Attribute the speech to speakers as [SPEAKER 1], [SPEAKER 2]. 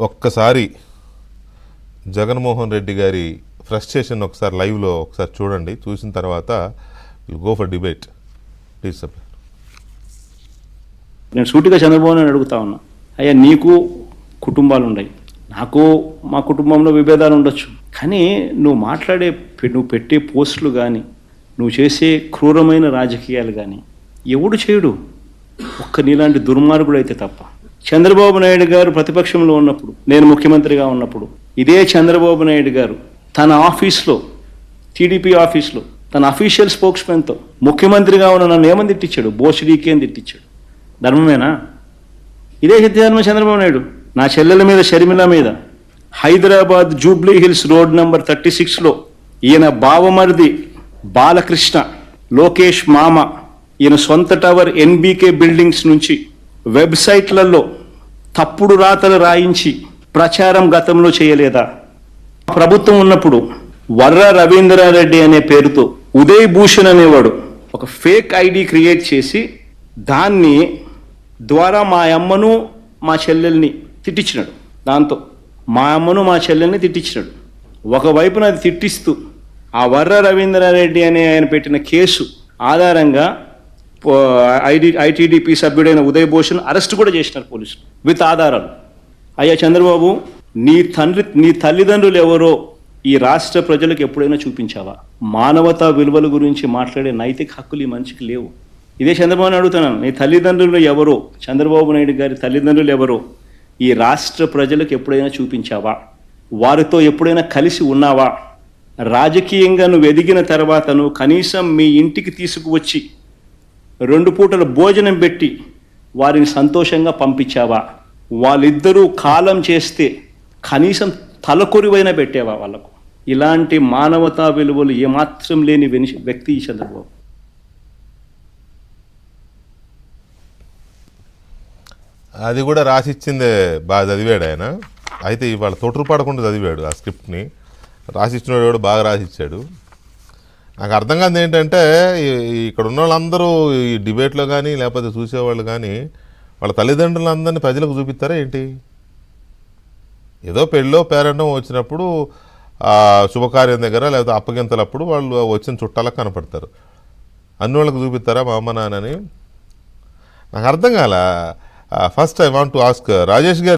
[SPEAKER 1] ఒక్కసారి జగన్మోహన్ రెడ్డి గారి ఫ్రస్ట్రేషన్ ఒకసారి లైవ్లో ఒకసారి చూడండి. చూసిన తర్వాత go for debate please sir.
[SPEAKER 2] నేను సూటిగా చంద్రబాబు నాయుడు అడుగుతా ఉన్నా, అయ్యా నీకు కుటుంబాలు ఉన్నాయి, నాకు మా కుటుంబంలో విభేదాలు ఉండొచ్చు, కానీ నువ్వు పెట్టే పోస్టులు కానీ నువ్వు చేసే క్రూరమైన రాజకీయాలు కానీ ఎవడు చేయడు, ఒక్క నీలాంటి దుర్మార్గుడు అయితే తప్ప. చంద్రబాబు నాయుడు గారు ప్రతిపక్షంలో ఉన్నప్పుడు, నేను ముఖ్యమంత్రిగా ఉన్నప్పుడు, ఇదే చంద్రబాబు నాయుడు గారు తన ఆఫీస్లో, టీడీపీ ఆఫీస్లో తన అఫీషియల్ స్పోక్స్మెన్తో ముఖ్యమంత్రిగా ఉన్న నన్ను ఏమని తిట్టించాడు, బోసిడీకి అని తిట్టించాడు. ధర్మమేనా? ఇదే ధర్మం చంద్రబాబు నాయుడు నా చెల్లెల మీద, షర్మిల మీద హైదరాబాద్ జూబ్లీ హిల్స్ రోడ్ నెంబర్ 36లో ఈయన బావమరిది బాలకృష్ణ, లోకేష్ మామ, ఈయన సొంత టవర్ ఎన్బీకే బిల్డింగ్స్ నుంచి వెబ్సైట్లలో తప్పుడు రాతలు రాయించి ప్రచారం గతంలో చేయలేదా? ప్రభుత్వం ఉన్నప్పుడు వర్ర రవీంద్రారెడ్డి అనే పేరుతో ఉదయ్ భూషణ్ అనేవాడు ఒక ఫేక్ ఐడి క్రియేట్ చేసి దాన్ని ద్వారా మా అమ్మను మా చెల్లెల్ని తిట్టించినాడు. దాంతో మా అమ్మను మా చెల్లెల్ని తిట్టించినాడు. ఒకవైపున అది తిట్టిస్తూ ఆ వర్ర రవీంద్రారెడ్డి అనే ఆయన పెట్టిన కేసు ఆధారంగా ఐటీడీపీ సభ్యుడైన ఉదయ్ భూషణ్ అరెస్ట్ కూడా చేసినారు పోలీసులు విత్ ఆధారాలు. అయ్యా చంద్రబాబు, నీ తల్లిదండ్రులు ఎవరో ఈ రాష్ట్ర ప్రజలకు ఎప్పుడైనా చూపించావా? మానవతా విలువల గురించి మాట్లాడే నైతిక హక్కులు ఈ మనిషికి లేవు. ఇదే చంద్రబాబుని అడుగుతున్నాను, నీ తల్లిదండ్రులు ఎవరో, చంద్రబాబు నాయుడు గారి తల్లిదండ్రులు ఎవరో ఈ రాష్ట్ర ప్రజలకు ఎప్పుడైనా చూపించావా? వారితో ఎప్పుడైనా కలిసి ఉన్నావా? రాజకీయంగా నువ్వు ఎదిగిన తర్వాత నువ్వు కనీసం మీ ఇంటికి తీసుకువచ్చి 2 పూటల భోజనం పెట్టి వారిని సంతోషంగా పంపించావా? వాళ్ళిద్దరూ కాలం చేస్తే కనీసం తలకొరివైనా పెట్టావా వాళ్ళకు? ఇలాంటి మానవతా విలువలు ఏమాత్రం లేని వ్యక్తి ఈ చంద్రబాబు.
[SPEAKER 1] అది కూడా రాసిచ్చిందే బాగా చదివాడు ఆయన. అయితే ఇవాళ తోటరుపాడకుండా చదివాడు ఆ స్క్రిప్ట్ని. రాసిచ్చినవాడు కూడా బాగా రాసిచ్చాడు. నాకు అర్థం కాదు ఏంటంటే, ఇక్కడ ఉన్న వాళ్ళందరూ ఈ డిబేట్లో కానీ లేకపోతే చూసేవాళ్ళు కానీ వాళ్ళ తల్లిదండ్రులందరినీ ప్రజలకు చూపిస్తారా ఏంటి? ఏదో పెళ్ళో పేరెంటో వచ్చినప్పుడు శుభకార్యం దగ్గర లేకపోతే అప్పగింతలప్పుడు వాళ్ళు వచ్చిన చుట్టాలకు కనపడతారు. అన్ని వాళ్ళకి చూపిస్తారా మా అమ్మ నాన్నని? నాకు అర్థం కాల. First I want to ask Rajesh గారు.